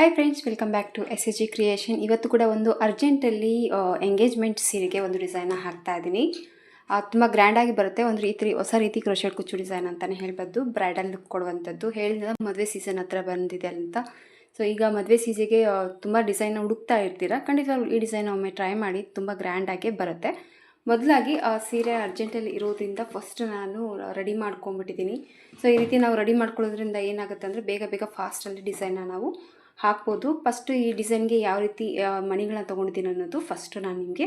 Hi friends, welcome back to SSG creation. ಇವತ್ತು ಕೂಡ ಒಂದು ಅರ್ಜೆಂಟಲ್ಲಿ ಎಂಗೇಜ್ಮೆಂಟ್ ಸೀರೆಗೆ ಒಂದು ಡಿಸೈನ್ನ ಹಾಕ್ತಾ ಇದ್ದೀನಿ. ತುಂಬ ಗ್ರ್ಯಾಂಡಾಗಿ ಬರುತ್ತೆ. ಒಂದು ಹೊಸ ರೀತಿ ಕ್ರೋಶೆಟ್ ಕುಚ್ಚು ಡಿಸೈನ್ ಅಂತಲೇ ಹೇಳ್ಬೋದು. ಬ್ರೈಡಲ್ ಲುಕ್ ಕೊಡುವಂಥದ್ದು. ಹೇಳಿದ ಮದುವೆ ಸೀಸನ್ ಹತ್ರ ಬಂದಿದೆ ಅಂತ. ಸೊ ಈಗ ಮದುವೆ ಸೀಸೆಗೆ ತುಂಬ ಡಿಸೈನ್ನ ಹುಡುಕ್ತಾ ಇರ್ತೀರ. ಖಂಡಿತವಾಗ್ಲೂ ಈ ಡಿಸೈನ್ ಒಮ್ಮೆ ಟ್ರೈ ಮಾಡಿ, ತುಂಬ ಗ್ರ್ಯಾಂಡಾಗಿ ಬರುತ್ತೆ. ಮೊದಲಾಗಿ ಸೀರೆ ಅರ್ಜೆಂಟಲ್ಲಿ ಇರೋದ್ರಿಂದ ಫಸ್ಟ್ ನಾನು ರೆಡಿ ಮಾಡ್ಕೊಂಬಿಟ್ಟಿದ್ದೀನಿ. ಸೊ ಈ ರೀತಿ ನಾವು ರೆಡಿ ಮಾಡ್ಕೊಳ್ಳೋದ್ರಿಂದ ಏನಾಗುತ್ತೆ ಅಂದರೆ ಬೇಗ ಫಾಸ್ಟಲ್ಲಿ ಡಿಸೈನ್ನ ನಾವು ಹಾಕ್ಬೋದು. ಫಸ್ಟು ಈ ಡಿಸೈನ್ಗೆ ಯಾವ ರೀತಿ ಮಣಿಗಳನ್ನ ತೊಗೊಂಡಿದ್ದೀನಿ ಅನ್ನೋದು ಫಸ್ಟು ನಾನು ನಿಮಗೆ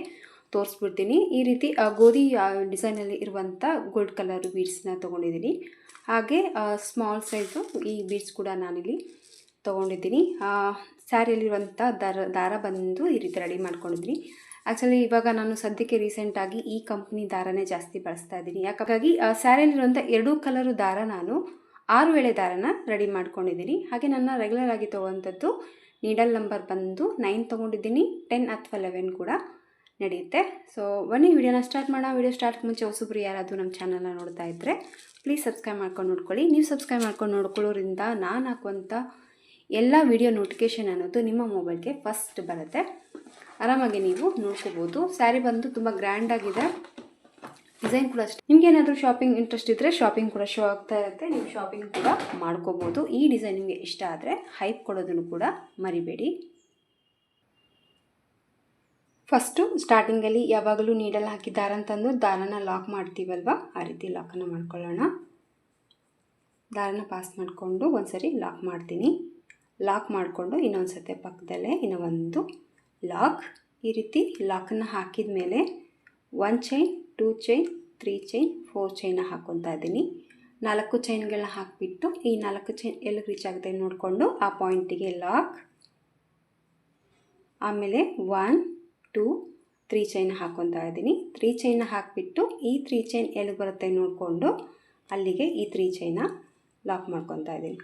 ತೋರಿಸ್ಬಿಡ್ತೀನಿ. ಈ ರೀತಿ ಗೋಧಿ ಡಿಸೈನಲ್ಲಿ ಇರುವಂಥ ಗೋಲ್ಡ್ ಕಲರ್ ಬೀಡ್ಸ್ನ ತೊಗೊಂಡಿದ್ದೀನಿ. ಹಾಗೆ ಸ್ಮಾಲ್ ಸೈಜು ಈ ಬೀಡ್ಸ್ ಕೂಡ ನಾನಿಲ್ಲಿ ತೊಗೊಂಡಿದ್ದೀನಿ. ಸ್ಯಾರಿಯಲ್ಲಿರುವಂಥ ದಾರ ಬಂದು ಈ ರೀತಿ ರೆಡಿ ಮಾಡ್ಕೊಂಡಿದ್ದೀನಿ. ಆ್ಯಕ್ಚುಲಿ ಇವಾಗ ನಾನು ಸದ್ಯಕ್ಕೆ ರೀಸೆಂಟಾಗಿ ಈ ಕಂಪ್ನಿ ದಾರನೇ ಜಾಸ್ತಿ ಬಳಸ್ತಾ ಇದ್ದೀನಿ. ಯಾಕಾಗಿ ಸ್ಯಾರಿಯಲ್ಲಿರುವಂಥ 2 ಕಲರು ದಾರ ನಾನು 6 ಎಳೆ ದಾರನ ರೆಡಿ ಮಾಡ್ಕೊಂಡಿದ್ದೀನಿ. ಹಾಗೆ ನನ್ನ ರೆಗ್ಯುಲರ್ ಆಗಿ ತೊಗೊಂಥದ್ದು ನೀಡಲ್ ನಂಬರ್ ಬಂದು 9 ತೊಗೊಂಡಿದ್ದೀನಿ. 10 ಅಥವಾ 11 ಕೂಡ ನಡೆಯುತ್ತೆ. ಸೊ ಬನ್ನಿ ವಿಡಿಯೋನ ಸ್ಟಾರ್ಟ್ ಮಾಡೋಣ. ವಿಡಿಯೋ ಸ್ಟಾರ್ಟ್ ಮುಂಚೆ ಹೊಸಬ್ರು ಯಾರಾದರೂ ನಮ್ಮ ಚಾನಲ್ನ ನೋಡ್ತಾ ಇದ್ದರೆ ಪ್ಲೀಸ್ ಸಬ್ಸ್ಕ್ರೈಬ್ ಮಾಡ್ಕೊಂಡು ನೋಡ್ಕೊಳ್ಳಿ. ನೀವು ಸಬ್ಸ್ಕ್ರೈಬ್ ಮಾಡ್ಕೊಂಡು ನೋಡ್ಕೊಳ್ಳೋದ್ರಿಂದ ನಾನು ಹಾಕುವಂಥ ಎಲ್ಲ ವಿಡಿಯೋ ನೋಟಿಫಿಕೇಷನ್ ಅನ್ನೋದು ನಿಮ್ಮ ಮೊಬೈಲ್ಗೆ ಫಸ್ಟ್ ಬರುತ್ತೆ. ಆರಾಮಾಗಿ ನೀವು ನೋಡ್ಕೋಬೋದು. ಸ್ಯಾರಿ ಬಂದು ತುಂಬ ಗ್ರ್ಯಾಂಡಾಗಿದೆ. ಡಿಸೈನ್ ಕೂಡ ಅಷ್ಟೇ. ನಿಮ್ಗೆ ಏನಾದರೂ ಶಾಪಿಂಗ್ ಇಂಟ್ರೆಸ್ಟ್ ಇದ್ದರೆ ಶಾಪಿಂಗ್ ಕೂಡ ಶೋ ಆಗ್ತಾ ಇರುತ್ತೆ. ನೀವು ಶಾಪಿಂಗ್ ಕೂಡ ಮಾಡ್ಕೋಬೋದು. ಈ ಡಿಸೈನ್ ನಿಮಗೆ ಇಷ್ಟ ಆದರೆ ಹೈಪ್ ಕೊಡೋದನ್ನು ಕೂಡ ಮರಿಬೇಡಿ. ಫಸ್ಟು ಸ್ಟಾರ್ಟಿಂಗಲ್ಲಿ ಯಾವಾಗಲೂ ನೀಡಲ್ ಹಾಕಿ ದಾರನ ದಾರನ ಲಾಕ್ ಮಾಡ್ತೀವಲ್ವ, ಆ ರೀತಿ ಲಾಕನ್ನು ಮಾಡ್ಕೊಳ್ಳೋಣ. ದಾರನ ಪಾಸ್ ಮಾಡಿಕೊಂಡು ಒಂದ್ಸರಿ ಲಾಕ್ ಮಾಡ್ತೀನಿ. ಲಾಕ್ ಮಾಡಿಕೊಂಡು ಇನ್ನೊಂದು ಸತಿ ಪಕ್ಕದಲ್ಲೇ ಇನ್ನೂ ಒಂದು ಲಾಕ್. ಈ ರೀತಿ ಲಾಕನ್ನು ಹಾಕಿದ ಮೇಲೆ 1 ಚೈನ್, 2 ಚೈನ್, 3 ಚೈನ್, 4 ಚೈನ ಹಾಕ್ಕೊತಾ ಇದ್ದೀನಿ. 4 ಚೈನ್ಗಳನ್ನ ಹಾಕಿಬಿಟ್ಟು ಈ 4 ಚೈನ್ ಎಲ್ಲಿಗೆ ರೀಚ್ ಆಗುತ್ತೆ ನೋಡಿಕೊಂಡು ಆ ಪಾಯಿಂಟಿಗೆ ಲಾಕ್. ಆಮೇಲೆ 1, 2, 3 ಚೈನ ಹಾಕ್ಕೊತಾ ಇದ್ದೀನಿ. 3 ಚೈನ ಹಾಕಿಬಿಟ್ಟು ಈ 3 ಚೈನ್ ಎಲ್ಲಿಗೆ ಬರುತ್ತೆ ನೋಡಿಕೊಂಡು ಅಲ್ಲಿಗೆ ಈ 3 ಚೈನ ಲಾಕ್ ಮಾಡ್ಕೊತಾ ಇದ್ದೀನಿ.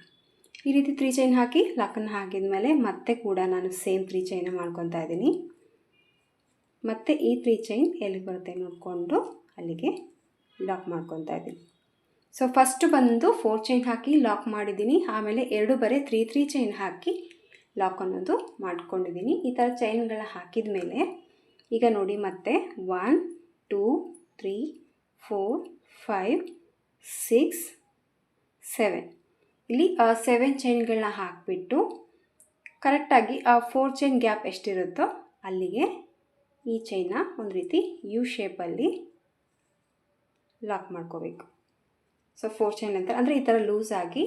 ಈ ರೀತಿ 3 ಚೈನ್ ಹಾಕಿ ಲಾಕನ್ನು ಹಾಕಿದ ಮೇಲೆ ಮತ್ತೆ ಕೂಡ ನಾನು ಸೇಮ್ 3 ಚೈನ ಮಾಡ್ಕೊತಾ ಇದ್ದೀನಿ. ಮತ್ತು ಈ 3 ಚೈನ್ ಎಲ್ಲಿಗೆ ಬರುತ್ತೆ ನೋಡಿಕೊಂಡು ಅಲ್ಲಿಗೆ ಲಾಕ್ ಮಾಡ್ಕೊತಾ ಇದ್ದೀನಿ. ಸೊ ಫಸ್ಟ್ ಬಂದು 4 ಚೈನ್ ಹಾಕಿ ಲಾಕ್ ಮಾಡಿದ್ದೀನಿ. ಆಮೇಲೆ 2 ಬರೆ 3 ಚೈನ್ ಹಾಕಿ ಲಾಕ್ ಅನ್ನೋದು ಮಾಡ್ಕೊಂಡಿದ್ದೀನಿ. ಈ ಥರ ಚೈನ್ಗಳನ್ನ ಹಾಕಿದ ಮೇಲೆ ಈಗ ನೋಡಿ ಮತ್ತೆ 1, 2, 3, 4, 5, 6, 7 ಇಲ್ಲಿ 7 ಚೈನ್ಗಳನ್ನ ಹಾಕಿಬಿಟ್ಟು ಕರೆಕ್ಟಾಗಿ ಆ 4 ಚೈನ್ ಗ್ಯಾಪ್ ಎಷ್ಟಿರುತ್ತೋ ಅಲ್ಲಿಗೆ ಈ ಚೈನ್ನ ಒಂದು ರೀತಿ ಯು ಶೇಪಲ್ಲಿ ಲಾಕ್ ಮಾಡ್ಕೋಬೇಕು. ಸೊ 4 ಚೈನ್ ಅಂತ ಅಂದರೆ ಈ ಥರ ಲೂಸಾಗಿ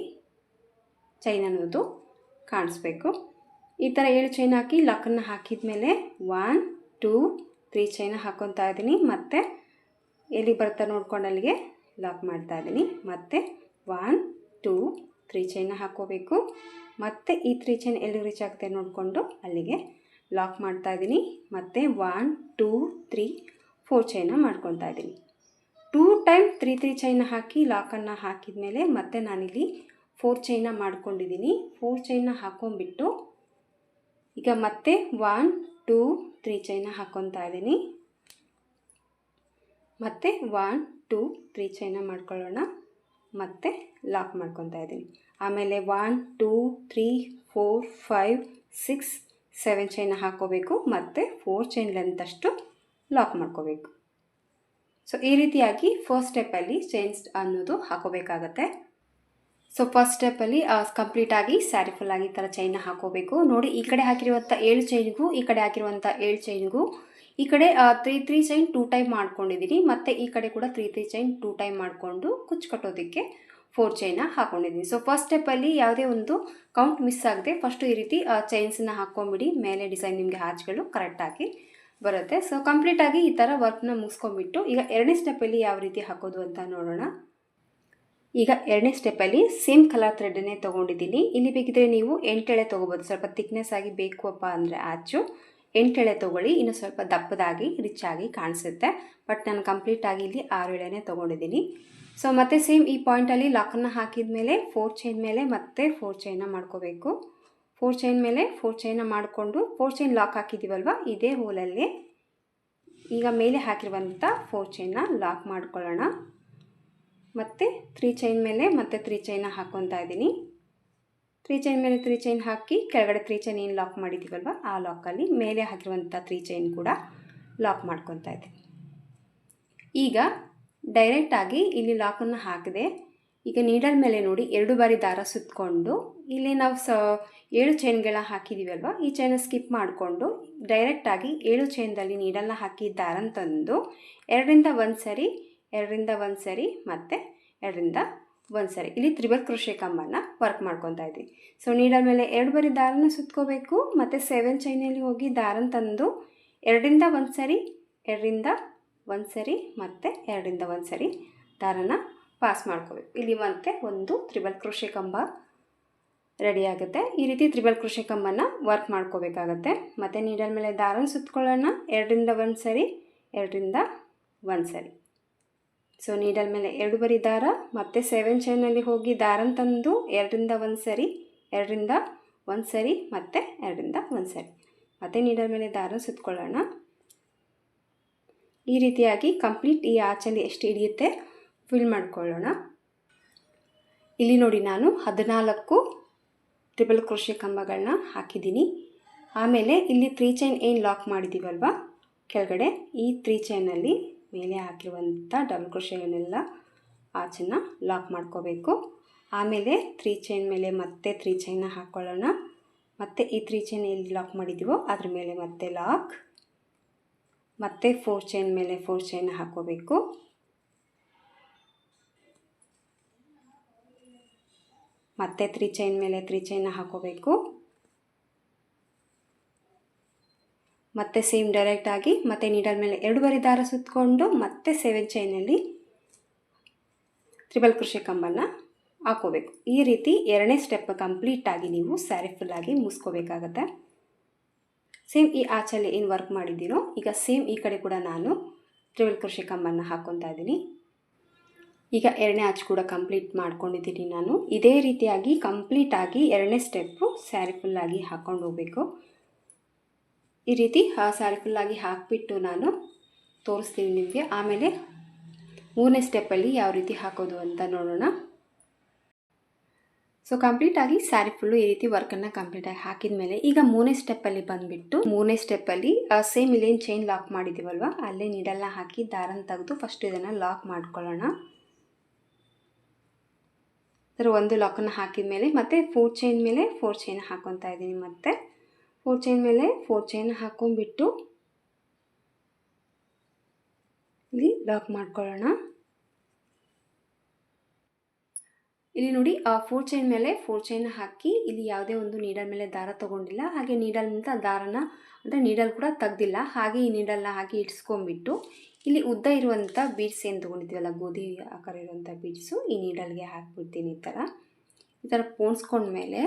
ಚೈನ್ ಅನ್ನೋದು ಕಾಣಿಸ್ಬೇಕು. ಈ ಥರ 7 ಚೈನ್ ಹಾಕಿ ಲಾಕನ್ನು ಹಾಕಿದ ಮೇಲೆ 1, 2, 3 ಚೈನ ಹಾಕ್ಕೊತಾ ಇದ್ದೀನಿ. ಮತ್ತು ಎಲ್ಲಿ ಬರ್ತಾ ನೋಡ್ಕೊಂಡು ಅಲ್ಲಿಗೆ ಲಾಕ್ ಮಾಡ್ತಾ ಇದ್ದೀನಿ. ಮತ್ತು 1, 2, 3 ಚೈನ ಹಾಕ್ಕೋಬೇಕು. ಮತ್ತು ಈ 3 ಚೈನ್ ಎಲ್ಲಿ ರೀಚ್ ಆಗುತ್ತೆ ನೋಡಿಕೊಂಡು ಅಲ್ಲಿಗೆ ಲಾಕ್ ಮಾಡ್ತಾ ಇದ್ದೀನಿ. ಮತ್ತು 1, 2, 3, 4 ಚೈನ ಮಾಡ್ಕೊತಾ ಇದ್ದೀನಿ. 2 ಟೈಮ್ 3 ಚೈನ ಹಾಕಿ ಲಾಕನ್ನು ಹಾಕಿದ ಮೇಲೆ ಮತ್ತೆ ನಾನಿಲ್ಲಿ 4 ಚೈನ ಮಾಡ್ಕೊಂಡಿದ್ದೀನಿ. 4 ಚೈನ ಹಾಕ್ಕೊಂಬಿಟ್ಟು ಈಗ ಮತ್ತೆ 1, 2, 3 ಚೈನ ಹಾಕ್ಕೊತಾ ಇದ್ದೀನಿ. ಮತ್ತು 1, 2, 3 ಚೈನ ಮಾಡ್ಕೊಳ್ಳೋಣ. ಮತ್ತು ಲಾಕ್ ಮಾಡ್ಕೊತಾ ಇದ್ದೀನಿ. ಆಮೇಲೆ 1, 2, 3, 4, 5, 6, 7 ಚೈನ ಹಾಕ್ಕೋಬೇಕು. ಮತ್ತು 4 ಚೈನ್ ಲೆಂತಷ್ಟು ಲಾಕ್ ಮಾಡ್ಕೋಬೇಕು. ಸೊ ಈ ರೀತಿಯಾಗಿ ಫಸ್ಟ್ ಸ್ಟೆಪ್ಪಲ್ಲಿ ಚೈನ್ಸ್ ಅನ್ನೋದು ಹಾಕೋಬೇಕಾಗತ್ತೆ. ಸೊ ಫಸ್ಟ್ ಸ್ಟೆಪ್ಪಲ್ಲಿ ಕಂಪ್ಲೀಟಾಗಿ ಸ್ಯಾರಿ ಫುಲ್ಲಾಗಿ ಈ ಥರ ಚೈನ್ನ ಹಾಕೋಬೇಕು. ನೋಡಿ, ಈ ಕಡೆ ಹಾಕಿರುವಂಥ 7 ಚೈನಿಗೂ ಈ ಕಡೆ ಹಾಕಿರುವಂಥ 7 ಚೈನಿಗೂ ಈ ಕಡೆ 3 ಚೈನ್ 2 ಟೈಮ್ ಮಾಡ್ಕೊಂಡಿದ್ದೀನಿ. ಮತ್ತು ಈ ಕಡೆ ಕೂಡ 3 ಚೈನ್ 2 ಟೈಮ್ ಮಾಡಿಕೊಂಡು ಕುಚ್ಚು ಕಟ್ಟೋದಕ್ಕೆ 4 ಚೈನ ಹಾಕ್ಕೊಂಡಿದ್ದೀನಿ. ಸೊ ಫಸ್ಟ್ ಸ್ಟೆಪ್ಪಲ್ಲಿ ಯಾವುದೇ ಒಂದು ಕೌಂಟ್ ಮಿಸ್ ಆಗದೆ ಫಸ್ಟು ಈ ರೀತಿ ಚೈನ್ಸನ್ನ ಹಾಕ್ಕೊಂಬಿಡಿ. ಮೇಲೆ ಡಿಸೈನ್ ನಿಮಗೆ ಹ್ಯಾಚ್ಗಳು ಕರೆಕ್ಟಾಗಿ ಬರುತ್ತೆ. ಸೊ ಕಂಪ್ಲೀಟಾಗಿ ಈ ಥರ ವರ್ಕ್ನ ಮುಗಿಸ್ಕೊಂಬಿಟ್ಟು ಈಗ 2ನೇ ಸ್ಟೆಪ್ಪಲ್ಲಿ ಯಾವ ರೀತಿ ಹಾಕೋದು ಅಂತ ನೋಡೋಣ. ಈಗ 2ನೇ ಸ್ಟೆಪ್ಪಲ್ಲಿ ಸೇಮ್ ಕಲರ್ ಥ್ರೆಡ್ಡನ್ನೇ ತೊಗೊಂಡಿದ್ದೀನಿ. ಇಲ್ಲಿ ಬೇಕಿದ್ರೆ ನೀವು 8 ಎಳೆ ತೊಗೋಬೋದು. ಸ್ವಲ್ಪ ಥಿಕ್ನೆಸ್ ಆಗಿ ಬೇಕು ಅಪ್ಪ ಅಂದರೆ ಆಚು 8 ಎಳೆ ತೊಗೊಳ್ಳಿ. ಇನ್ನು ಸ್ವಲ್ಪ ದಪ್ಪದಾಗಿ ರಿಚ್ ಆಗಿ ಕಾಣಿಸುತ್ತೆ. ಬಟ್ ನಾನು ಕಂಪ್ಲೀಟಾಗಿ ಇಲ್ಲಿ 6 ಎಳೆನೇ ತೊಗೊಂಡಿದ್ದೀನಿ. ಸೊ ಮತ್ತೆ ಸೇಮ್ ಈ ಪಾಯಿಂಟಲ್ಲಿ ಲಾಕನ್ನು ಹಾಕಿದ ಮೇಲೆ 4 ಚೈನ್ ಮೇಲೆ ಮತ್ತೆ 4 ಚೈನ ಮಾಡ್ಕೋಬೇಕು. 4 ಚೈನ್ ಮೇಲೆ 4 ಚೈನ ಮಾಡಿಕೊಂಡು 4 ಚೈನ್ ಲಾಕ್ ಹಾಕಿದ್ದೀವಲ್ವ, ಇದೇ ಹೋಲಲ್ಲಿ ಈಗ ಮೇಲೆ ಹಾಕಿರುವಂಥ 4 ಚೈನ್ನ ಲಾಕ್ ಮಾಡ್ಕೊಳ್ಳೋಣ. ಮತ್ತು 3 ಚೈನ್ ಮೇಲೆ ಮತ್ತೆ 3 ಚೈನ ಹಾಕ್ಕೊತಾ ಇದ್ದೀನಿ. 3 ಚೈನ್ ಮೇಲೆ 3 ಚೈನ್ ಹಾಕಿ ಕೆಳಗಡೆ 3 ಚೈನ್ ಏನು ಲಾಕ್ ಮಾಡಿದ್ದೀವಲ್ವ ಆ ಲಾಕಲ್ಲಿ ಮೇಲೆ ಹಾಕಿರುವಂಥ 3 ಚೈನ್ ಕೂಡ ಲಾಕ್ ಮಾಡ್ಕೊತಾ ಇದ್ದೀನಿ. ಈಗ ಡೈರೆಕ್ಟಾಗಿ ಇಲ್ಲಿ ಲಾಕನ್ನು ಹಾಕಿದೆ. ಈಗ ನೀಡಲ್ ಮೇಲೆ ನೋಡಿ 2 ಬಾರಿ ದಾರ ಸುತ್ತಕೊಂಡು ಇಲ್ಲಿ ನಾವು 7 ಚೈನ್ಗಳ ಹಾಕಿದ್ದೀವಲ್ವ ಈ ಚೈನ ಸ್ಕಿಪ್ ಮಾಡಿಕೊಂಡು ಡೈರೆಕ್ಟಾಗಿ 7 ಚೈನ್ದಲ್ಲಿ ನೀಡಲ್ನ ಹಾಕಿ ದಾರನ ತಂದು 2ರಿಂದ 1 ಸರಿ 2ರಿಂದ 1 ಸರಿ ಮತ್ತು 2ರಿಂದ 1 ಸರಿ ಇಲ್ಲಿ ತ್ರಿಬಲ್ ಕ್ರೋಶೆ ಕಂಬನ ವರ್ಕ್ ಮಾಡ್ಕೊತಾ ಇದ್ದೀವಿ. ಸೊ ನೀಡಲ್ ಮೇಲೆ 2 ಬಾರಿ ದಾರನ ಸುತ್ಕೋಬೇಕು ಮತ್ತು 7 ಚೈನಲ್ಲಿ ಹೋಗಿ ದಾರನ ತಂದು 2ರಿಂದ 1 ಸರಿ 2ರಿಂದ 1 ಸರಿ ಮತ್ತು 2ರಿಂದ 1 ಸರಿ ದಾರನ ಪಾಸ್ ಮಾಡ್ಕೋಬೇಕು. ಇಲ್ಲಿ ಮತ್ತೆ ಒಂದು ತ್ರಿಬಲ್ ಕ್ರೋಶೆ ಕಂಬ ರೆಡಿ ಆಗುತ್ತೆ. ಈ ರೀತಿ ತ್ರಿಬಲ್ ಕ್ರೋಶೆ ಕಂಬನ ವರ್ಕ್ ಮಾಡ್ಕೋಬೇಕಾಗತ್ತೆ. ಮತ್ತು ನೀಡಲ್ ಮೇಲೆ ದಾರನ ಸುತ್ಕೊಳ್ಳೋಣ 2ರಿಂದ 1 ಸರಿ 2ರಿಂದ 1 ಸರಿ. ಸೊ ನೀಡಲ್ ಮೇಲೆ 2 ಬಾರಿ ದಾರ ಮತ್ತು 7 ಚೈನಲ್ಲಿ ಹೋಗಿ ದಾರನ ತಂದು 2ರಿಂದ 1 ಸರಿ 2ರಿಂದ 1 ಸರಿ ಮತ್ತು 2ರಿಂದ 1 ಸರಿ ಮತ್ತು ನೀಡಲ್ ಮೇಲೆ ದಾರ ಸುತ್ಕೊಳ್ಳೋಣ. ಈ ರೀತಿಯಾಗಿ ಕಂಪ್ಲೀಟ್ ಈ ಆಚಲ್ಲಿ ಎಷ್ಟು ಹಿಡಿಯುತ್ತೆ ಫಿಲ್ ಮಾಡ್ಕೊಳ್ಳೋಣ. ಇಲ್ಲಿ ನೋಡಿ ನಾನು 14 ಟ್ರಿಬಲ್ ಕ್ರೋಶೆ ಕಂಬಗಳನ್ನ ಹಾಕಿದ್ದೀನಿ. ಆಮೇಲೆ ಇಲ್ಲಿ 3 ಚೈನ್ ಏನು ಲಾಕ್ ಮಾಡಿದ್ದೀವಲ್ವ ಕೆಳಗಡೆ ಈ 3 ಚೈನಲ್ಲಿ ಮೇಲೆ ಹಾಕಿರುವಂಥ ಡಬಲ್ ಕ್ರೋಶೆಗಳನ್ನೆಲ್ಲ ಆಚನ್ನು ಲಾಕ್ ಮಾಡ್ಕೋಬೇಕು. ಆಮೇಲೆ 3 ಚೈನ್ ಮೇಲೆ ಮತ್ತೆ 3 ಚೈನ್ನ ಹಾಕ್ಕೊಳ್ಳೋಣ. ಮತ್ತು ಈ 3 ಚೈನ್ ಎಲ್ಲಿ ಲಾಕ್ ಮಾಡಿದ್ದೀವೋ ಅದ್ರ ಮೇಲೆ ಮತ್ತೆ ಲಾಕ್, ಮತ್ತು 4 ಚೈನ್ ಮೇಲೆ 4 ಚೈನ್ ಹಾಕ್ಕೋಬೇಕು. ಮತ್ತು 3 ಚೈನ್ ಮೇಲೆ 3 ಚೈನ್ನ ಹಾಕೋಬೇಕು. ಮತ್ತು ಸೇಮ್ ಡೈರೆಕ್ಟಾಗಿ ಮತ್ತು ನೀಡಲ್ ಮೇಲೆ 2 ಬಾರಿ ದಾರ ಸುತ್ತಕೊಂಡು ಮತ್ತೆ 7 ಚೈನಲ್ಲಿ ತ್ರಿಬಲ್ ಕ್ರೋಶೆ ಕಂಬನ ಹಾಕೋಬೇಕು. ಈ ರೀತಿ 2ನೇ ಸ್ಟೆಪ್ ಕಂಪ್ಲೀಟಾಗಿ ನೀವು ಸ್ಯಾರಿ ಫುಲ್ಲಾಗಿ ಮುಗಿಸ್ಕೋಬೇಕಾಗತ್ತೆ. ಸೇಮ್ ಈ ಆಚಲ್ಲಿ ಏನು ವರ್ಕ್ ಮಾಡಿದ್ದೀನೋ ಈಗ ಸೇಮ್ ಈ ಕಡೆ ಕೂಡ ನಾನು ತ್ರಿಬಲ್ ಕ್ರೋಶೆ ಕಂಬನ ಹಾಕ್ಕೊತಾ ಇದ್ದೀನಿ. ಈಗ 2ನೇ ಆಚ್ ಕೂಡ ಕಂಪ್ಲೀಟ್ ಮಾಡ್ಕೊಂಡಿದ್ದೀನಿ ನಾನು. ಇದೇ ರೀತಿಯಾಗಿ ಕಂಪ್ಲೀಟಾಗಿ 2ನೇ ಸ್ಟೆಪ್ಪು ಸ್ಯಾರಿ ಫುಲ್ಲಾಗಿ ಹಾಕ್ಕೊಂಡು ಹೋಗಬೇಕು. ಈ ರೀತಿ ಸ್ಯಾರಿ ಫುಲ್ಲಾಗಿ ಹಾಕಿಬಿಟ್ಟು ನಾನು ತೋರಿಸ್ತೀನಿ ನಿಮಗೆ. ಆಮೇಲೆ 3ನೇ ಸ್ಟೆಪ್ಪಲ್ಲಿ ಯಾವ ರೀತಿ ಹಾಕೋದು ಅಂತ ನೋಡೋಣ. ಸೊ ಕಂಪ್ಲೀಟಾಗಿ ಸ್ಯಾರಿ ಫುಲ್ಲು ಈ ರೀತಿ ವರ್ಕನ್ನು ಕಂಪ್ಲೀಟಾಗಿ ಹಾಕಿದ ಮೇಲೆ ಈಗ 3ನೇ ಸ್ಟೆಪ್ಪಲ್ಲಿ ಬಂದುಬಿಟ್ಟು 3ನೇ ಸ್ಟೆಪ್ಪಲ್ಲಿ ಸೇಮ್ ಇಲ್ಲೇನು ಚೈನ್ ಲಾಕ್ ಮಾಡಿದ್ದೀವಲ್ವ ಅಲ್ಲೇ ನೀಡಲ್ನ ಹಾಕಿ ದಾರನ ತೆಗೆದು ಫಸ್ಟ್ ಇದನ್ನು ಲಾಕ್ ಮಾಡ್ಕೊಳ್ಳೋಣ. ಅದರ ಒಂದು ಲಾಕನ್ನು ಹಾಕಿದ ಮೇಲೆ ಮತ್ತೆ 4 ಚೈನ್ ಮೇಲೆ 4 ಚೈನ್ ಹಾಕ್ಕೊತಾ ಇದ್ದೀನಿ. ಮತ್ತು 4 ಚೈನ್ ಮೇಲೆ 4 ಚೈನ್ ಹಾಕ್ಕೊಂಡ್ಬಿಟ್ಟು ಇಲ್ಲಿ ಲಾಕ್ ಮಾಡ್ಕೊಳ್ಳೋಣ. ಇಲ್ಲಿ ನೋಡಿ 4 ಚೈನ್ ಮೇಲೆ 4 ಚೈನ್ ಹಾಕಿ ಇಲ್ಲಿ ಯಾವುದೇ ಒಂದು ನೀಡಲ್ ಮೇಲೆ ದಾರ ತೊಗೊಂಡಿಲ್ಲ, ಹಾಗೆ ನೀಡಲ್ನಿಂದ ದಾರನ ಅಂದರೆ ನೀಡಲ್ ಕೂಡ ತೆಗ್ದಿಲ್ಲ, ಹಾಗೆ ಈ ನೀಡಲ್ನ ಹಾಕಿ ಇಟ್ಸ್ಕೊಂಡ್ಬಿಟ್ಟು ಇಲ್ಲಿ ಉದ್ದ ಇರುವಂಥ ಬೀಡ್ಸ್ ಏನು ತೊಗೊಂಡಿದ್ದೀವಲ್ಲ ಗೋಧಿ ಆಕಾರ ಇರುವಂಥ ಬೀಡ್ಸು ಈ ನೀಡಲ್ಗೆ ಹಾಕ್ಬಿಡ್ತೀನಿ. ಈ ಥರ ಪೋಣಿಸ್ಕೊಂಡ್ಮೇಲೆ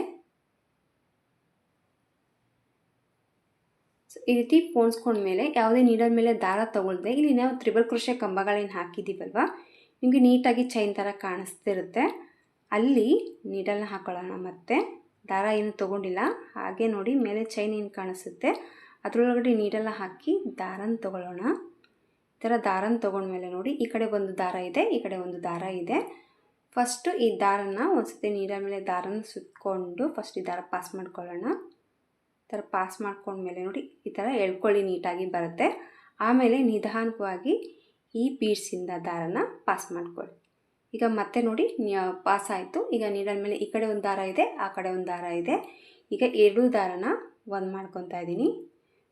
ಈ ರೀತಿ ಪೋಣಿಸ್ಕೊಂಡ್ಮೇಲೆ ಯಾವುದೇ ನೀಡಲ್ ಮೇಲೆ ದಾರ ತೊಗೊಳ್ದೆ ಇಲ್ಲಿ ನಾವು ತ್ರಿಬಲ್ ಕ್ರೋಶೆ ಕಂಬಗಳೇನು ಹಾಕಿದ್ದೀವಲ್ವ ನಿಮಗೆ ನೀಟಾಗಿ ಚೈನ್ ಥರ ಕಾಣಿಸ್ತಿರುತ್ತೆ. ಅಲ್ಲಿ ನೀಡಲ್ನ ಹಾಕೊಳ್ಳೋಣ. ಮತ್ತು ದಾರ ಏನು ತೊಗೊಂಡಿಲ್ಲ ಹಾಗೆ ನೋಡಿ ಮೇಲೆ ಚೈನ್ ಏನು ಕಾಣಿಸುತ್ತೆ ಅದರೊಳಗಡೆ ನೀಡಲ್ನ ಹಾಕಿ ದಾರನ ತೊಗೊಳ್ಳೋಣ. ಈ ಥರ ದಾರನ ತೊಗೊಂಡ್ಮೇಲೆ ನೋಡಿ ಈ ಕಡೆ ಒಂದು ದಾರ ಇದೆ, ಈ ಕಡೆ ಒಂದು ದಾರ ಇದೆ. ಫಸ್ಟು ಈ ದಾರನ ಒಂದ್ಸತಿ ನೀಡಲ್ ಮೇಲೆ ದಾರನ ಸುತ್ತಕೊಂಡು ಫಸ್ಟ್ ಈ ದಾರ ಪಾಸ್ ಮಾಡ್ಕೊಳ್ಳೋಣ. ಈ ಥರ ಪಾಸ್ ಮಾಡ್ಕೊಂಡ್ಮೇಲೆ ನೋಡಿ ಈ ಥರ ಎಳ್ಕೊಳ್ಳಿ, ನೀಟಾಗಿ ಬರುತ್ತೆ. ಆಮೇಲೆ ನಿಧಾನವಾಗಿ ಈ ಬೀಡ್ಸಿಂದ ದಾರನ ಪಾಸ್ ಮಾಡ್ಕೊಳ್ಳಿ. ಈಗ ಮತ್ತೆ ನೋಡಿ ಪಾಸ್ ಆಯಿತು. ಈಗ ನೀಡಲ್ ಮೇಲೆ ಈ ಕಡೆ ಒಂದು ದಾರ ಇದೆ, ಆ ಕಡೆ ಒಂದು ದಾರ ಇದೆ. ಈಗ 2 ದಾರನ ಒಂದು ಮಾಡ್ಕೊತಾ ಇದ್ದೀನಿ.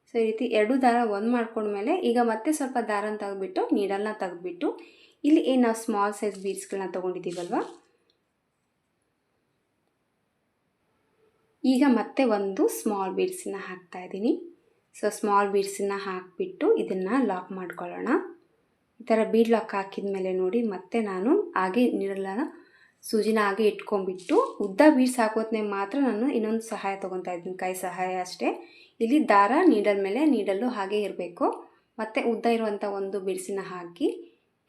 ಸೊ ಈ ರೀತಿ 2 ದಾರ ಒಂದು ಮಾಡ್ಕೊಂಡ್ಮೇಲೆ ಈಗ ಮತ್ತೆ ಸ್ವಲ್ಪ ದಾರನ ತೆಗೆದ್ಬಿಟ್ಟು ನೀಡಲ್ನ ತೆಗೆದ್ಬಿಟ್ಟು ಇಲ್ಲಿ ಏನು ನಾವು ಸ್ಮಾಲ್ ಸೈಜ್ ಬೀಡ್ಸ್ಗಳನ್ನ ತೊಗೊಂಡಿದ್ದೀವಲ್ವ ಈಗ ಮತ್ತೆ ಒಂದು ಸ್ಮಾಲ್ ಬೀಡ್ಸನ್ನ ಹಾಕ್ತಾಯಿದ್ದೀನಿ. ಸೊ ಸ್ಮಾಲ್ ಬೀಡ್ಸನ್ನ ಹಾಕಿಬಿಟ್ಟು ಇದನ್ನು ಲಾಕ್ ಮಾಡ್ಕೊಳ್ಳೋಣ. ಈ ಥರ ಬೀಡ್ ಲಾಕ್ ಹಾಕಿದ ಮೇಲೆ ನೋಡಿ ಮತ್ತೆ ನಾನು ಹಾಗೆ ನೀಡಲ್ನ ಸೂಜಿನ ಹಾಗೆ ಇಟ್ಕೊಂಡ್ಬಿಟ್ಟು ಉದ್ದ ಬೀಡ್ಸ್ ಹಾಕೋದ್ನೇ ಮಾತ್ರ ನಾನು ಇನ್ನೊಂದು ಸಹಾಯ ತೊಗೊತಾ ಇದ್ದೀನಿ, ಕೈ ಸಹಾಯ ಅಷ್ಟೇ. ಇಲ್ಲಿ ದಾರ ನೀಡಲ್ ಮೇಲೆ ನೀಡಲ್ಲು ಹಾಗೆ ಇರಬೇಕು. ಮತ್ತು ಉದ್ದ ಇರುವಂಥ ಒಂದು ಬೀಡ್ಸನ್ನ ಹಾಕಿ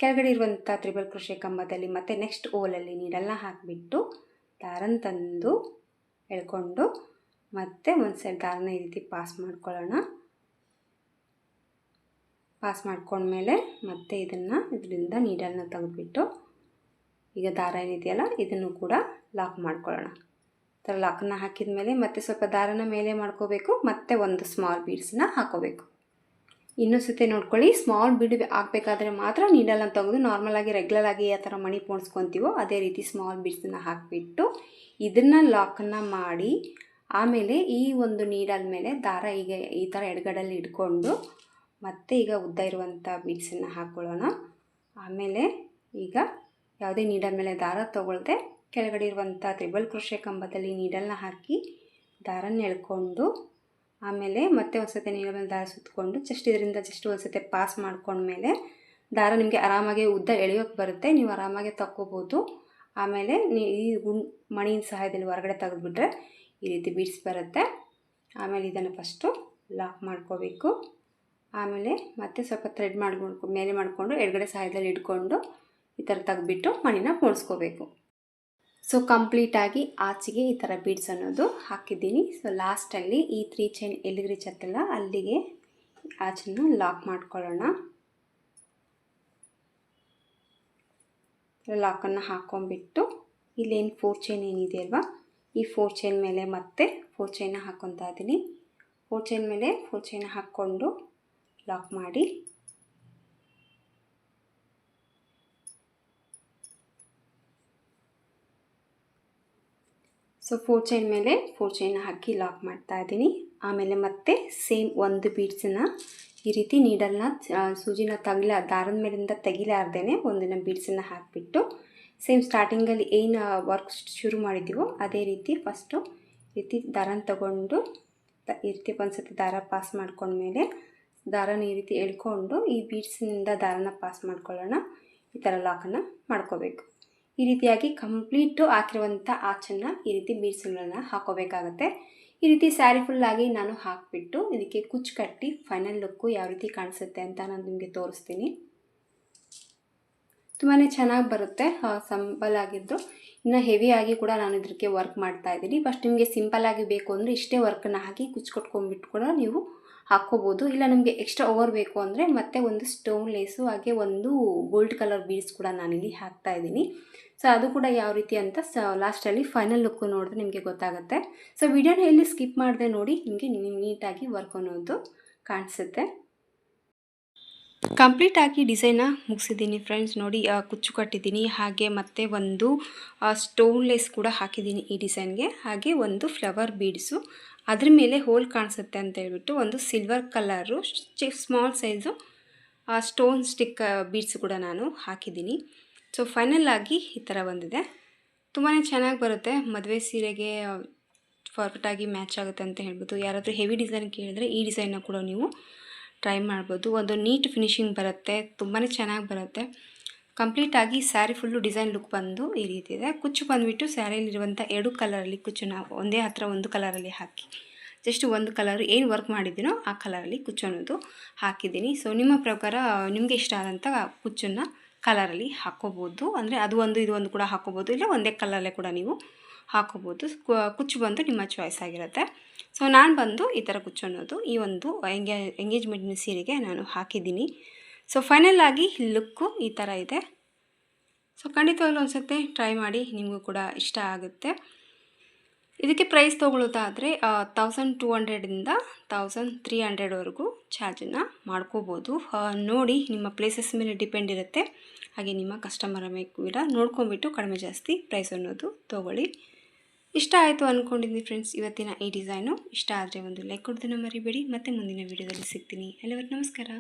ಕೆಳಗಡೆ ಇರುವಂಥ ತ್ರಿಬಲ್ ಕ್ರೋಶೆ ಕಂಬದಲ್ಲಿ ಮತ್ತು ನೆಕ್ಸ್ಟ್ ಓಲಲ್ಲಿ ನೀಡಲ್ನ ಹಾಕಿಬಿಟ್ಟು ದಾರನ ತಂದು ಎಳ್ಕೊಂಡು ಮತ್ತೆ ಒಂದು ಸೈಡ್ ದಾರನ ಈ ರೀತಿ ಪಾಸ್ ಮಾಡ್ಕೊಳ್ಳೋಣ. ಪಾಸ್ ಮಾಡ್ಕೊಂಡ್ಮೇಲೆ ಮತ್ತೆ ಇದರಿಂದ ನೀಡಲ್ನ ತೆಗೆದುಬಿಟ್ಟು ಈಗ ದಾರ ಏನಿದೆಯಲ್ಲ ಇದನ್ನು ಕೂಡ ಲಾಕ್ ಮಾಡ್ಕೊಳ್ಳೋಣ. ಥರ ಲಾಕನ್ನು ಹಾಕಿದ ಮೇಲೆ ಮತ್ತೆ ಸ್ವಲ್ಪ ದಾರನ ಮೇಲೆ ಮಾಡ್ಕೋಬೇಕು, ಮತ್ತೆ ಒಂದು ಸ್ಮಾಲ್ ಬೀಡ್ಸನ್ನ ಹಾಕೋಬೇಕು. ಇನ್ನೊಂದು ಸತಿ ನೋಡ್ಕೊಳ್ಳಿ, ಸ್ಮಾಲ್ ಬೀಡ್ ಹಾಕಬೇಕಾದ್ರೆ ಮಾತ್ರ ನೀಡಲ್ನ ತೆಗೆದು ನಾರ್ಮಲಾಗಿ ರೆಗ್ಯುಲರಾಗಿ ಯಾವ ಥರ ಮಣಿ ಪೋಣಿಸ್ಕೊತೀವೋ ಅದೇ ರೀತಿ ಸ್ಮಾಲ್ ಬೀಡ್ಸನ್ನ ಹಾಕಿಬಿಟ್ಟು ಇದನ್ನು ಲಾಕನ್ನು ಮಾಡಿ ಆಮೇಲೆ ಈ ಒಂದು ನೀಡಲ್ ಮೇಲೆ ದಾರ ಈಗ ಈ ಥರ ಎಡಗಡಲ್ಲಿ ಇಟ್ಕೊಂಡು ಮತ್ತೆ ಈಗ ಉದ್ದ ಇರುವಂಥ ಬೀಡ್ಸನ್ನು ಹಾಕ್ಕೊಳ್ಳೋಣ. ಆಮೇಲೆ ಈಗ ಯಾವುದೇ ನೀಡಲ್ ಮೇಲೆ ದಾರ ತೊಗೊಳ್ದೆ ಕೆಳಗಡೆ ಇರುವಂಥ ತ್ರಿಬಲ್ ಕ್ರೋಶೆ ಕಂಬದಲ್ಲಿ ನೀಡಲ್ನ ಹಾಕಿ ದಾರನ ಎಳ್ಕೊಂಡು ಆಮೇಲೆ ಮತ್ತೆ ಒಂದು ಸತಿ ನೀಡಲ್ ಮೇಲೆ ದಾರ ಸುತ್ತಕೊಂಡು ಇದರಿಂದ ಒಂದು ಸತಿ ಪಾಸ್ ಮಾಡ್ಕೊಂಡ್ಮೇಲೆ ದಾರ ನಿಮಗೆ ಆರಾಮಾಗಿ ಉದ್ದ ಎಳೆಯೋಕ್ಕೆ ಬರುತ್ತೆ, ನೀವು ಆರಾಮಾಗಿ ತಕ್ಕೋಬೋದು. ಆಮೇಲೆ ಈ ಮಣಿಯ ಸಹಾಯದಲ್ಲಿ ಹೊರಗಡೆ ತೆಗೆದುಬಿಟ್ರೆ ಈ ರೀತಿ ಬೀಡ್ಸ್ ಬರುತ್ತೆ. ಆಮೇಲೆ ಇದನ್ನು ಫಸ್ಟು ಲಾಕ್ ಮಾಡ್ಕೋಬೇಕು. ಆಮೇಲೆ ಮತ್ತೆ ಸ್ವಲ್ಪ ಥ್ರೆಡ್ ಮೇಲೆ ಮಾಡಿಕೊಂಡು ಎಡಗಡೆ ಸಹಾಯದಲ್ಲಿ ಇಟ್ಕೊಂಡು ಈ ಥರ ತೆಗೆದುಬಿಟ್ಟು ಮಣಿನ ಪೋಣಿಸ್ಕೋಬೇಕು. ಸೊ ಕಂಪ್ಲೀಟಾಗಿ ಆಚೆಗೆ ಈ ಥರ ಬೀಡ್ಸ್ ಅನ್ನೋದು ಹಾಕಿದ್ದೀನಿ. ಸೊ ಲಾಸ್ಟಲ್ಲಿ ಈ 3 ಚೈನ್ ಎಲ್ಲಿಗೆ ರೀಚ್ ಆಗ್ತಲ್ಲ ಅಲ್ಲಿಗೆ ಆಚೆನ ಲಾಕ್ ಮಾಡ್ಕೊಳ್ಳೋಣ. ಲಾಕನ್ನು ಹಾಕ್ಕೊಂಬಿಟ್ಟು ಇಲ್ಲೇನು 4 ಚೈನ್ ಏನಿದೆ ಅಲ್ವಾ, ಈ 4 ಚೈನ್ ಮೇಲೆ ಮತ್ತೆ 4 ಚೈನ ಹಾಕ್ಕೊತಾ ಇದ್ದೀನಿ. 4 ಚೈನ್ ಮೇಲೆ 4 ಚೈನ ಹಾಕ್ಕೊಂಡು ಲಾಕ್ ಮಾಡಿ ಸೊ 4 ಚೈನ್ ಮೇಲೆ 4 ಚೈನ ಹಾಕಿ ಲಾಕ್ ಮಾಡ್ತಾ ಇದ್ದೀನಿ. ಆಮೇಲೆ ಮತ್ತೆ ಸೇಮ್ ಒಂದು ಬೀಡ್ಸನ್ನು ಈ ರೀತಿ ನೀಡಲ್ನ ಸೂಜಿನ ದಾರದ ಮೇಲಿಂದ ತೆಗಿಲಾರ್ದೇ ಒಂದಿನ ಬೀಡ್ಸನ್ನು ಹಾಕಿಬಿಟ್ಟು ಸೇಮ್ ಸ್ಟಾರ್ಟಿಂಗಲ್ಲಿ ಏನು ವರ್ಕ್ ಶುರು ಮಾಡಿದ್ದೀವೋ ಅದೇ ರೀತಿ ಫಸ್ಟು ಈ ರೀತಿ ದಾರನ ತಗೊಂಡು ಈ ರೀತಿ ಒಂದು ಸತಿ ದಾರ ಪಾಸ್ ಮಾಡ್ಕೊಂಡ್ಮೇಲೆ ದಾರನ ಈ ರೀತಿ ಎಳ್ಕೊಂಡು ಈ ಬೀಡ್ಸಿನಿಂದ ದಾರನ ಪಾಸ್ ಮಾಡ್ಕೊಳ್ಳೋಣ. ಈ ಥರ ಲಾಕನ್ನು ಮಾಡ್ಕೋಬೇಕು. ಈ ರೀತಿಯಾಗಿ ಕಂಪ್ಲೀಟು ಹಾಕಿರುವಂಥ ಆಚನ್ನು ಈ ರೀತಿ ಬೀಡ್ಸ್ಗಳನ್ನ ಹಾಕೋಬೇಕಾಗತ್ತೆ. ಈ ರೀತಿ ಸ್ಯಾರಿ ಫುಲ್ಲಾಗಿ ನಾನು ಹಾಕಿಬಿಟ್ಟು ಇದಕ್ಕೆ ಕುಚ್ಚು ಕಟ್ಟಿ ಫೈನಲ್ ಲುಕ್ಕು ಯಾವ ರೀತಿ ಕಾಣಿಸುತ್ತೆ ಅಂತ ನಾನು ನಿಮಗೆ ತೋರಿಸ್ತೀನಿ. ತುಂಬಾ ಚೆನ್ನಾಗಿ ಬರುತ್ತೆ, ಸಿಂಪಲ್ ಆಗಿದ್ದು. ಇನ್ನು ಹೆವಿಯಾಗಿ ಕೂಡ ನಾನು ಇದಕ್ಕೆ ವರ್ಕ್ ಮಾಡ್ತಾ ಇದ್ದೀನಿ. ಫಸ್ಟ್ ನಿಮಗೆ ಸಿಂಪಲ್ಲಾಗಿ ಬೇಕು ಅಂದರೆ ಇಷ್ಟೇ ವರ್ಕನ್ನು ಹಾಕಿ ಕುಚ್ಚು ಕಟ್ಕೊಂಡ್ಬಿಟ್ಟು ಕೂಡ ನೀವು ಹಾಕ್ಕೋಬೋದು. ಇಲ್ಲ ನಿಮಗೆ ಎಕ್ಸ್ಟ್ರಾ ಓವರ್ ಬೇಕು ಅಂದರೆ ಮತ್ತೆ ಒಂದು ಸ್ಟೋನ್ ಲೇಸು ಹಾಗೆ ಒಂದು ಗೋಲ್ಡ್ ಕಲರ್ ಬೀಡ್ಸ್ ಕೂಡ ನಾನಿಲ್ಲಿ ಹಾಕ್ತಾ ಇದ್ದೀನಿ. ಸೊ ಅದು ಕೂಡ ಯಾವ ರೀತಿ ಅಂತ ಲಾಸ್ಟಲ್ಲಿ ಫೈನಲ್ ಲುಕ್ಕು ನೋಡಿದ್ರೆ ನಿಮಗೆ ಗೊತ್ತಾಗುತ್ತೆ. ಸೊ ವಿಡಿಯೋನ ಎಲ್ಲಿ ಸ್ಕಿಪ್ ಮಾಡಿದೆ ನೋಡಿ, ನಿಮಗೆ ನೀಟಾಗಿ ವರ್ಕ್ ಅನ್ನೋದು ಕಾಣಿಸುತ್ತೆ. ಕಂಪ್ಲೀಟಾಗಿ ಡಿಸೈನ ಮುಗಿಸಿದ್ದೀನಿ ಫ್ರೆಂಡ್ಸ್. ನೋಡಿ ಕುಚ್ಚು ಕಟ್ಟಿದ್ದೀನಿ, ಹಾಗೆ ಮತ್ತು ಒಂದು ಸ್ಟೋನ್ ಲೇಸ್ ಕೂಡ ಹಾಕಿದ್ದೀನಿ ಈ ಡಿಸೈನ್ಗೆ. ಹಾಗೆ ಒಂದು ಫ್ಲವರ್ ಬೀಡ್ಸು ಅದ್ರ ಮೇಲೆ ಹೋಲ್ ಕಾಣಿಸುತ್ತೆ ಅಂತ ಹೇಳ್ಬಿಟ್ಟು ಒಂದು silver colour small size stone stick beads ಕೂಡ ನಾನು ಹಾಕಿದ್ದೀನಿ. ಸೊ ಫೈನಲ್ಲಾಗಿ ಈ ಥರ ಬಂದಿದೆ. ತುಂಬಾ ಚೆನ್ನಾಗಿ ಬರುತ್ತೆ, ಮದುವೆ ಸೀರೆಗೆ ಪರ್ಫೆಕ್ಟಾಗಿ ಮ್ಯಾಚ್ ಆಗುತ್ತೆ ಅಂತ ಹೇಳ್ಬೋದು. ಯಾರಾದರೂ ಹೆವಿ ಡಿಸೈನ್ ಕೇಳಿದ್ರೆ ಈ ಡಿಸೈನ್ನ ಕೂಡ ನೀವು ಟ್ರೈ ಮಾಡ್ಬೋದು. ಒಂದು ನೀಟ್ ಫಿನಿಶಿಂಗ್ ಬರುತ್ತೆ, ತುಂಬಾ ಚೆನ್ನಾಗಿ ಬರುತ್ತೆ. ಕಂಪ್ಲೀಟಾಗಿ ಸ್ಯಾರಿ ಫುಲ್ಲು ಡಿಸೈನ್ ಲುಕ್ ಬಂದು ಈ ರೀತಿ ಇದೆ. ಕುಚ್ಚು ಬಂದುಬಿಟ್ಟು ಸ್ಯಾರಿಯಲ್ಲಿರುವಂಥ 2 ಕಲರಲ್ಲಿ ಕುಚ್ಚನ್ನು ಒಂದೇ ಹತ್ರ ಒಂದು ಕಲರಲ್ಲಿ ಹಾಕಿ ಜಸ್ಟ್ ಒಂದು ಕಲರ್ ಏನು ವರ್ಕ್ ಮಾಡಿದ್ದೀನೋ ಆ ಕಲರಲ್ಲಿ ಕುಚ್ಚು ಅನ್ನೋದು ಹಾಕಿದ್ದೀನಿ. ಸೊ ನಿಮ್ಮ ಪ್ರಕಾರ ನಿಮಗೆ ಇಷ್ಟ ಆದಂಥ ಕುಚ್ಚನ್ನು ಕಲರಲ್ಲಿ ಹಾಕ್ಕೋಬೋದು. ಅಂದರೆ ಅದು ಒಂದು ಇದು ಒಂದು ಕೂಡ ಹಾಕ್ಕೋಬೋದು, ಇಲ್ಲ ಒಂದೇ ಕಲರಲ್ಲೇ ಕೂಡ ನೀವು ಹಾಕ್ಕೋಬೋದು. ಕುಚ್ಚು ಬಂದು ನಿಮ್ಮ ಚಾಯ್ಸ್ ಆಗಿರುತ್ತೆ. ಸೊ ನಾನು ಬಂದು ಈ ಥರ ಕುಚ್ಚು ಅನ್ನೋದು ಈ ಒಂದು ಎಂಗೇಜ್ಮೆಂಟಿನ ಸೀರೆಗೆ ನಾನು ಹಾಕಿದ್ದೀನಿ. ಸೊ ಫೈನಲ್ಲಾಗಿ ಲುಕ್ಕು ಈ ಥರ ಇದೆ. ಸೊ ಖಂಡಿತವಾಗ್ಲೂ ಅನಿಸುತ್ತೆ, ಟ್ರೈ ಮಾಡಿ, ನಿಮಗೂ ಕೂಡ ಇಷ್ಟ ಆಗುತ್ತೆ. ಇದಕ್ಕೆ ಪ್ರೈಸ್ ತೊಗೊಳ್ಳೋದಾದರೆ 1200ಇಂದ 1300ವರೆಗೂ ಚಾರ್ಜನ್ನು ಮಾಡ್ಕೋಬೋದು. ನೋಡಿ, ನಿಮ್ಮ ಪ್ಲೇಸಸ್ ಮೇಲೆ ಡಿಪೆಂಡ್ ಇರುತ್ತೆ. ಹಾಗೆ ನಿಮ್ಮ ಕಸ್ಟಮರ್ ಮೇಲೆ ಕೂಡ ನೋಡ್ಕೊಂಬಿಟ್ಟು ಕಡಿಮೆ ಜಾಸ್ತಿ ಪ್ರೈಸ್ ಅನ್ನೋದು ತೊಗೊಳ್ಳಿ. ಇಷ್ಟ ಆಯಿತು ಅಂದ್ಕೊಂಡಿದ್ದೀನಿ ಫ್ರೆಂಡ್ಸ್ ಇವತ್ತಿನ ಈ ಡಿಸೈನು. ಇಷ್ಟ ಆದರೆ ಒಂದು ಲೈಕ್ ಕೊಡೋದನ್ನು ಮರಿಬೇಡಿ. ಮತ್ತೆ ಮುಂದಿನ ವೀಡಿಯೋದಲ್ಲಿ ಸಿಗ್ತೀನಿ. ಎಲ್ಲರಿಗೂ ನಮಸ್ಕಾರ.